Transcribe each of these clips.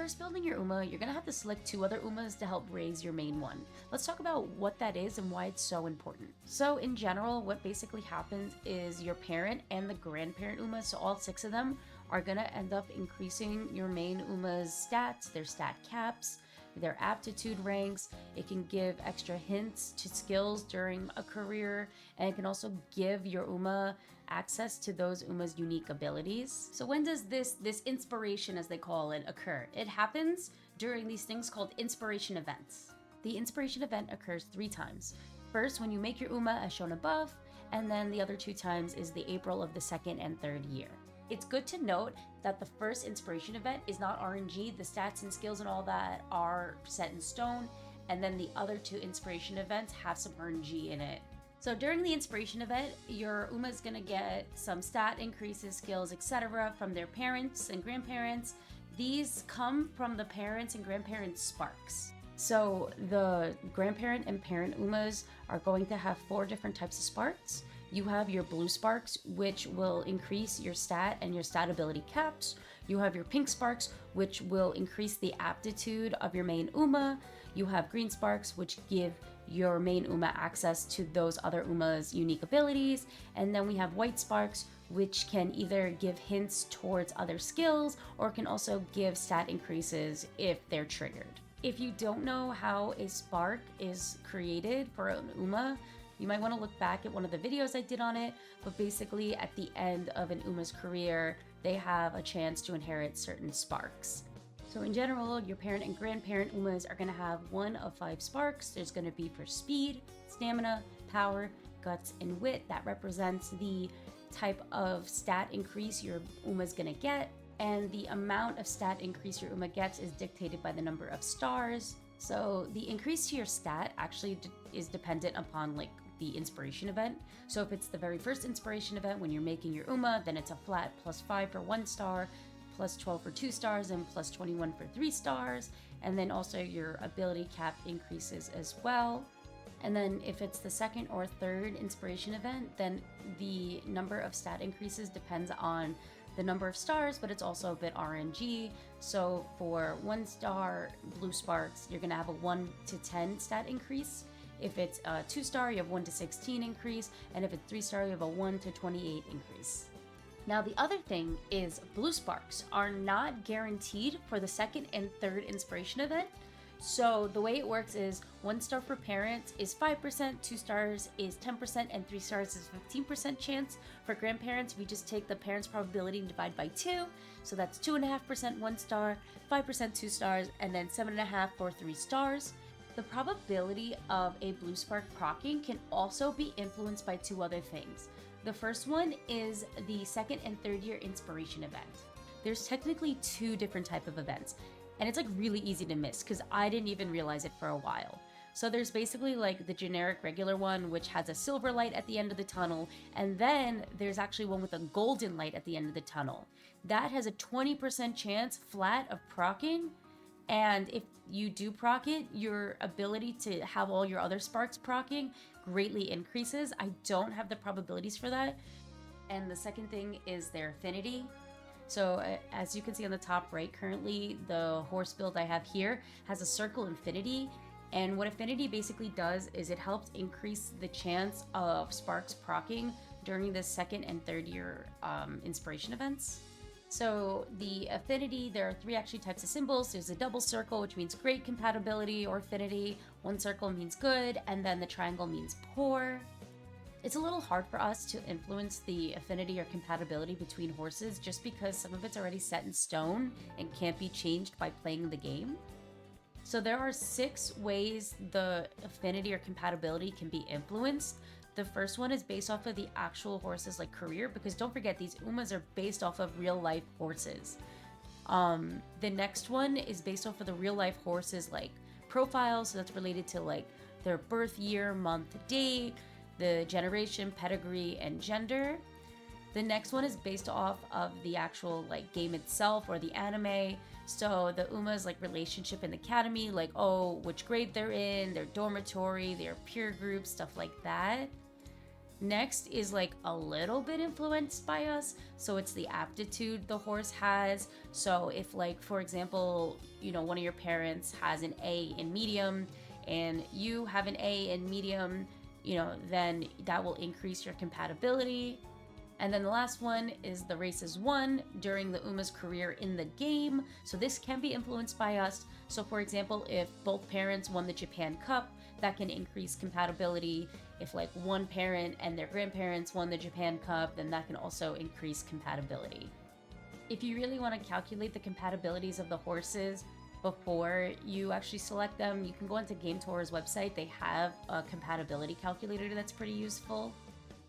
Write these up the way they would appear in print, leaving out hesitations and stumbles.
first building your Uma, you're gonna have to select 2 other Umas to help raise your main one. Let's talk about what that is and why it's so important. So in general, what basically happens is your parent and the grandparent Umas, so all 6 of them, are gonna end up increasing your main Uma's stats, their stat caps, their aptitude ranks. It can give extra hints to skills during a career, and it can also give your Uma access to those Uma's unique abilities. So when does this inspiration, as they call it, occur? It happens during these things called inspiration events. The inspiration event occurs 3 times. First, when you make your Uma as shown above, and then the other 2 times is the April of the 2nd and 3rd year. It's good to note that the first inspiration event is not RNG. The stats and skills and all that are set in stone, and then the other 2 inspiration events have some RNG in it. So during the inspiration event, your Uma is gonna get some stat increases, skills, etc. from their parents and grandparents. These come from the parents and grandparents' sparks. So the grandparent and parent Umas are going to have 4 different types of sparks. You have your blue sparks, which will increase your stat and your stat ability caps. You have your pink sparks, which will increase the aptitude of your main Uma. You have green sparks, which give your main Uma access to those other Uma's unique abilities. And then we have white sparks, which can either give hints towards other skills or can also give stat increases if they're triggered. If you don't know how a spark is created for an Uma, you might want to look back at one of the videos I did on it, but basically at the end of an Uma's career, they have a chance to inherit certain sparks. So in general, your parent and grandparent Umas are going to have 1 of 5 sparks. There's going to be for speed, stamina, power, guts, and wit. That represents the type of stat increase your Uma is going to get. And the amount of stat increase your Uma gets is dictated by the number of stars. So the increase to your stat actually is dependent upon like the inspiration event. So if it's the very first inspiration event when you're making your Uma, then it's a flat +5 for 1 star, +12 for 2 stars, and +21 for 3 stars. And then also your ability cap increases as well. And then if it's the 2nd or 3rd inspiration event, then the number of stat increases depends on the number of stars, but it's also a bit RNG. So for 1 star blue sparks, you're gonna have a 1 to 10 stat increase. If it's a 2 star, you have 1 to 16 increase. And if it's 3 star, you have a 1 to 28 increase. Now the other thing is blue sparks are not guaranteed for the 2nd and 3rd inspiration event. So the way it works is 1 star for parents is 5%, 2 stars is 10%, and 3 stars is 15% chance. For grandparents, we just take the parents' probability and divide by 2. So that's 2.5% 1 star, 5% 2 stars, and then 7.5 for 3 stars. The probability of a blue spark proccing can also be influenced by 2 other things. The first one is the 2nd and 3rd year inspiration event. There's technically 2 different types of events. And it's like really easy to miss because I didn't even realize it for a while. So there's basically like the generic regular one, which has a silver light at the end of the tunnel. And then there's actually one with a golden light at the end of the tunnel. That has a 20% chance flat of proccing. And if you do proc it, your ability to have all your other sparks proccing greatly increases. I don't have the probabilities for that. And the second thing is their affinity. So as you can see on the top right, currently the horse build I have here has a circle infinity. And what affinity basically does is it helps increase the chance of sparks proccing during the 2nd and 3rd year inspiration events. So the affinity, there are 3 actually types of symbols. There's a double circle, which means great compatibility or affinity. 1 circle means good, and then the triangle means poor. It's a little hard for us to influence the affinity or compatibility between horses just because some of it's already set in stone and can't be changed by playing the game. So there are 6 ways the affinity or compatibility can be influenced. The first one is based off of the actual horse's like career, because don't forget these Umas are based off of real life horses. The next one is based off of the real life horses like profile, so that's related to like their birth year, month, date, the generation, pedigree, and gender. The next one is based off of the actual like game itself or the anime. So the Uma's like relationship in the academy, like which grade they're in, their dormitory, their peer group, stuff like that. Next is like a little bit influenced by us. So it's the aptitude the horse has. So if like, for example, one of your parents has an A in medium and you have an A in medium, then that will increase your compatibility. And then the last one is the races won during the Uma's career in the game. So this can be influenced by us. So for example, if both parents won the Japan Cup, that can increase compatibility. If like one parent and their grandparents won the Japan Cup, then that can also increase compatibility. If you really want to calculate the compatibilities of the horses before you actually select them, you can go onto Game Tour's website. They have a compatibility calculator that's pretty useful.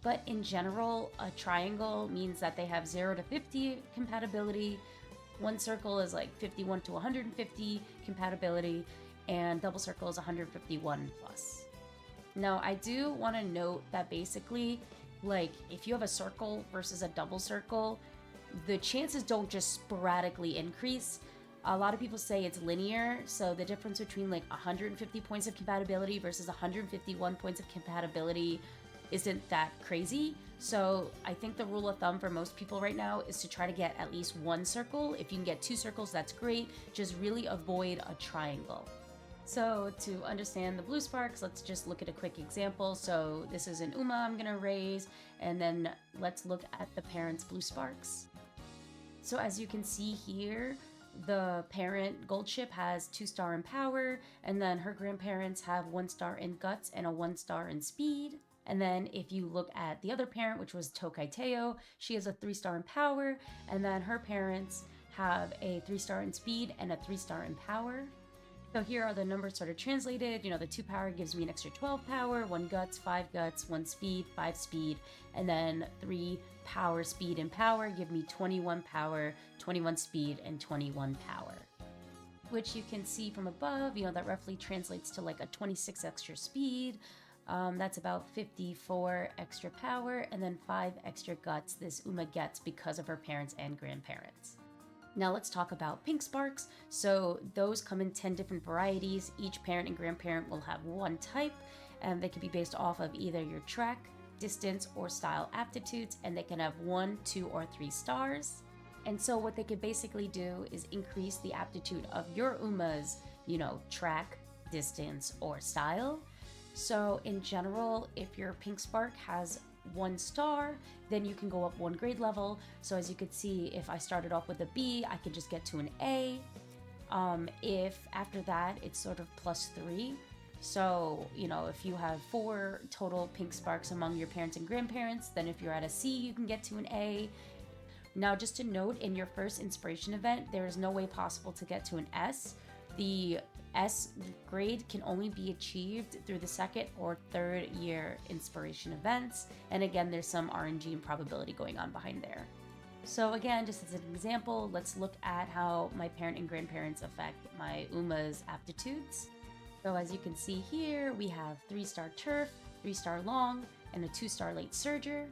But in general, a triangle means that they have 0 to 50 compatibility. One circle is like 51 to 150 compatibility, and double circle is 151 plus. Now, I do want to note that basically, like, if you have a circle versus a double circle, the chances don't just sporadically increase. A lot of people say it's linear, so the difference between like 150 points of compatibility versus 151 points of compatibility isn't that crazy. So I think the rule of thumb for most people right now is to try to get at least one circle. If you can get 2 circles, that's great. Just really avoid a triangle. So to understand the blue sparks, let's just look at a quick example. So this is an Uma I'm gonna raise, and then let's look at the parents' blue sparks. So as you can see here, the parent gold ship has 2 star in power, and then her grandparents have 1 star in guts and a 1 star in speed. And then if you look at the other parent, which was Tokai Teo, she has a 3 star in power, and then her parents have a 3 star in speed and a 3 star in power. So here are the numbers sort of translated. The 2 power gives me an extra 12 power, 1 guts, 5 guts, 1 speed, 5 speed, and then 3 power, speed, and power give me 21 power, 21 speed, and 21 power. Which you can see from above, that roughly translates to like a 26 extra speed. That's about 54 extra power, and then 5 extra guts this Uma gets because of her parents and grandparents. Now let's talk about pink sparks. So those come in 10 different varieties. Each parent and grandparent will have 1 type, and they can be based off of either your track, distance, or style aptitudes, and they can have 1, 2, or 3 stars. And so what they could basically do is increase the aptitude of your Uma's, track, distance, or style. So in general, if your pink spark has 1 star, then you can go up 1 grade level. So as you could see, if I started off with a B, I could just get to an A. If after that, it's sort of +3. So, if you have 4 total pink sparks among your parents and grandparents, then if you're at a C, you can get to an A. Now, just to note, in your first inspiration event, there is no way possible to get to an S. The S grade can only be achieved through the 2nd or 3rd year inspiration events. And again, there's some RNG and probability going on behind there. So again, just as an example, let's look at how my parent and grandparents affect my Uma's aptitudes. So as you can see here, we have 3 star turf, 3 star long, and a 2 star late surger.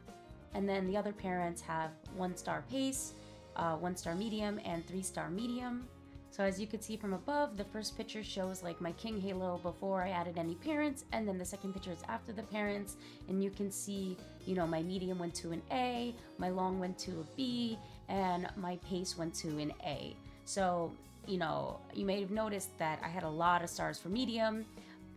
And then the other parents have 1 star pace, 1 star medium, and 3 star medium. So as you can see from above, the first picture shows like my king halo before I added any parents, and then the second picture is after the parents. And you can see, my medium went to an A, my long went to a B, and my pace went to an A. So, you may have noticed that I had a lot of stars for medium,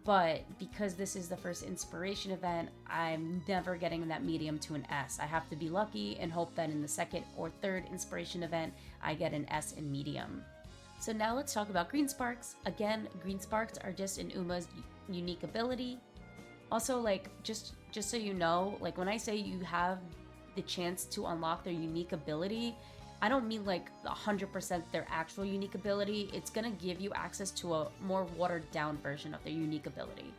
but because this is the first inspiration event, I'm never getting that medium to an S. I have to be lucky and hope that in the 2nd or 3rd inspiration event, I get an S in medium. So now let's talk about green sparks. Again, green sparks are just an Uma's unique ability. Also, just so you know, when I say you have the chance to unlock their unique ability, I don't mean 100% their actual unique ability. It's gonna give you access to a more watered down version of their unique ability.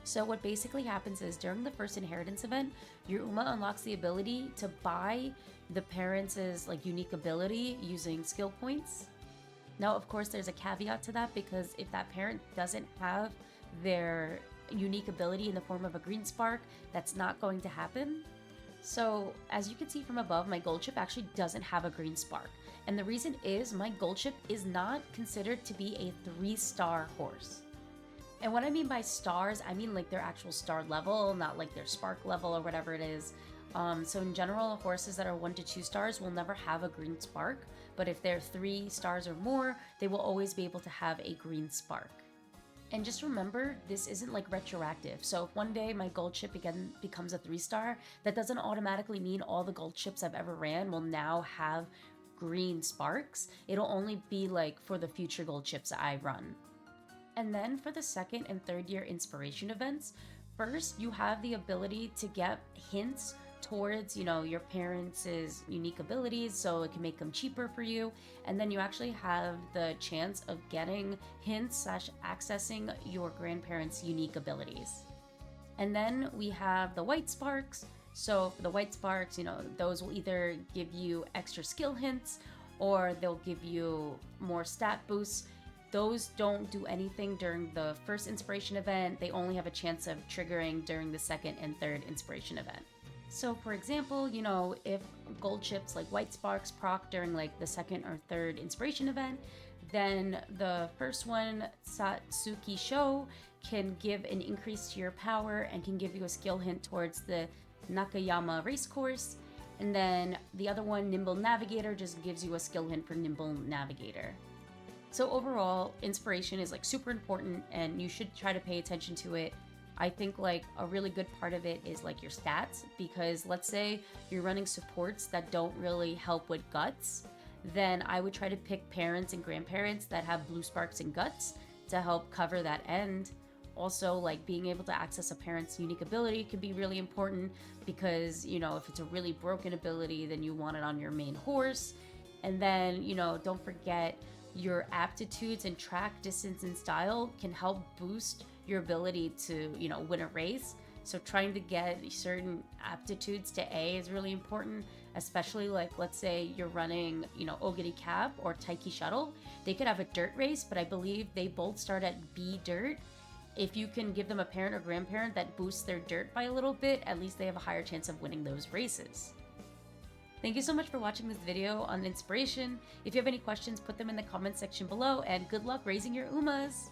So what basically happens is during the first inheritance event, your Uma unlocks the ability to buy the parents' unique ability using skill points. Now, of course, there's a caveat to that, because if that parent doesn't have their unique ability in the form of a green spark, that's not going to happen. So as you can see from above, my gold ship actually doesn't have a green spark. And the reason is my gold ship is not considered to be a 3 star horse. And what I mean by stars, I mean like their actual star level, not like their spark level or whatever it is. So in general, horses that are 1 to 2 stars will never have a green spark, but if they're 3 stars or more, they will always be able to have a green spark. And just remember, this isn't like retroactive. So if one day my gold ship again becomes a 3-star, that doesn't automatically mean all the gold ships I've ever ran will now have green sparks. It'll only be like for the future gold ships I run. And then for the 2nd and 3rd year inspiration events, first you have the ability to get hints towards, your parents' unique abilities, so it can make them cheaper for you. And then you actually have the chance of getting hints / accessing your grandparents' unique abilities. And then we have the white sparks. So for the white sparks, those will either give you extra skill hints or they'll give you more stat boosts. Those don't do anything during the first inspiration event. They only have a chance of triggering during the 2nd and 3rd inspiration event. So for example, if gold chips like white sparks proc during like the 2nd or 3rd inspiration event, then the first one, Satsuki Sho, can give an increase to your power and can give you a skill hint towards the Nakayama racecourse. And then the other one, Nimble Navigator, just gives you a skill hint for Nimble Navigator. So overall, inspiration is like super important and you should try to pay attention to it. I think like a really good part of it is like your stats, because let's say you're running supports that don't really help with guts, then I would try to pick parents and grandparents that have blue sparks and guts to help cover that end. Also, like being able to access a parent's unique ability can be really important because, if it's a really broken ability, then you want it on your main horse. And then, don't forget your aptitudes and track distance and style can help boost your ability to, win a race. So trying to get certain aptitudes to A is really important, especially like, let's say you're running, Ogiri Cab or Taiki Shuttle. They could have a dirt race, but I believe they both start at B dirt. If you can give them a parent or grandparent that boosts their dirt by a little bit, at least they have a higher chance of winning those races. Thank you so much for watching this video on inspiration. If you have any questions, put them in the comment section below, and good luck raising your Umas!